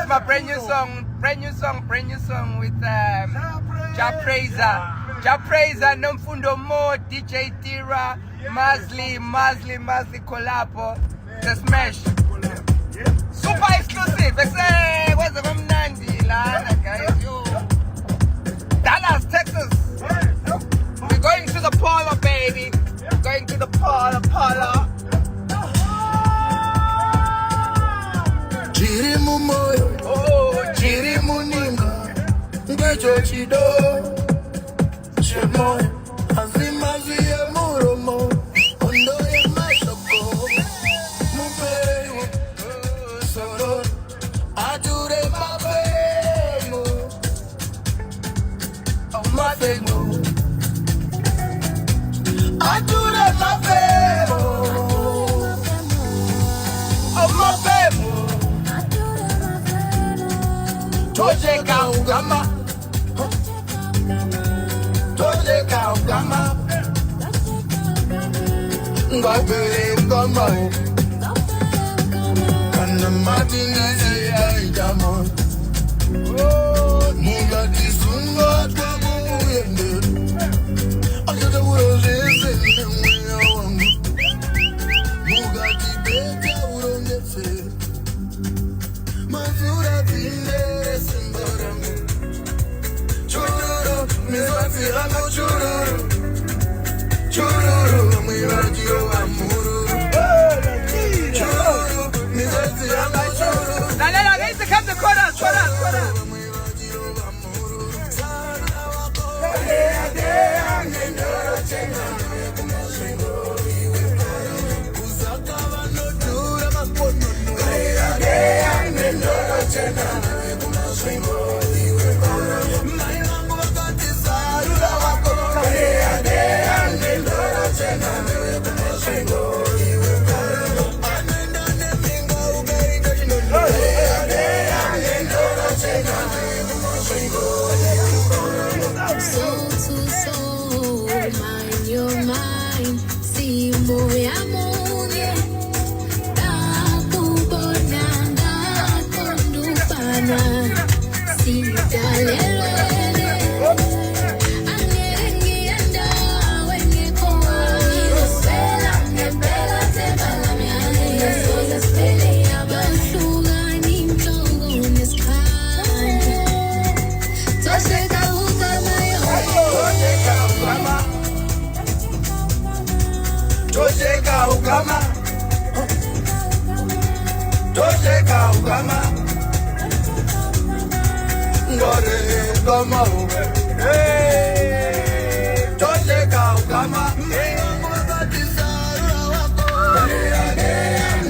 my brand new song with Ja Praiser, Nomfundo Mo, DJ Tira, Masli Collabo, the smash. Super exclusive. Say, what's the Nandi Lana guys? Yo, Dallas, Texas. We're going to the Polo, baby. We're going to the Polo. Chirimu moyo, chirimu nima, ngejo chido, chemoy, azima ziye muromo, ondo ye masoko, mupeyo, soro, adure mafemo, mafemo, adure mafemo, mafemo. Tojeka ugama, ngabele ngama, kana matini aijamo, muga kisunga tabu yende, ajada urozeze mweya wangu, muga kibeta urongeze, mazura vile simboramu, chururu mizwazi rango chururu, mwirajio amuru, chururu mizwazi rango chururu. Lalela, guys, come the chorus. Soul to soul, mind your mind. See moya moye, takubonanga kondupana. See dalele, angerengienda wengekoa. Spela ngempela tebala miale, sola spele ya bashuga ni mtongo neskani. Tosheka ugama yo. Tojeka ugama, ngore ngoma, tojeka ugama, ngwakati sarura wako,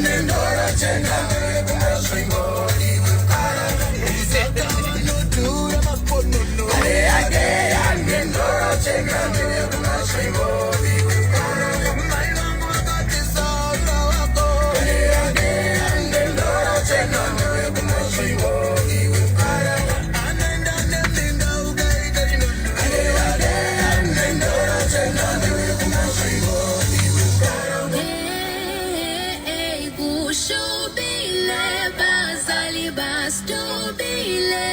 nendora chena, kumashingo iwekara, izeta nutura makono, nendora chena, kumashingo iwekara, ngwakati sarura wako, nendora chena, kumashingo iwekara, anenda neminga ugaika nendora chena, kumashingo iwekara. Hey, kushubile, bazali bastubile.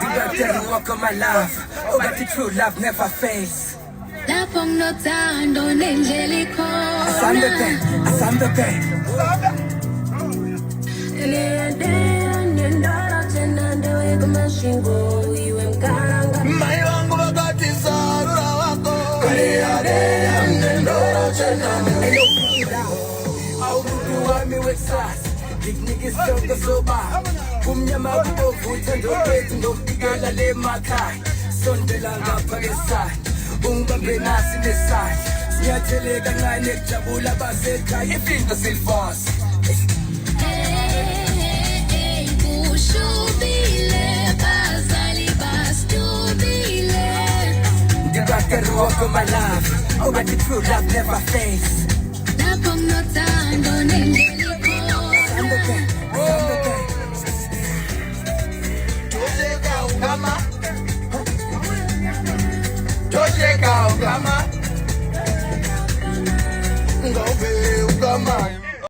Did I tell you walk on my love? Oh, but the true love never fades. Lapho nginothando nenjeliko. Asamba bed. Mai wangu wakati sarura wako, nendora chena, Wami with sauce. Big niggas joke so bad. Kumnyama kubovuta ndobeti ndobigala le makai. Sondelanga pageside. Ungibambe nasi neside. Siyatheleka ngane kujabula basekhaya. Ifinto silfos. Hey, kushubile, bazali bastubile. Did I tell you walk on my love? Oh, but the true love never fades. Lapho nginothando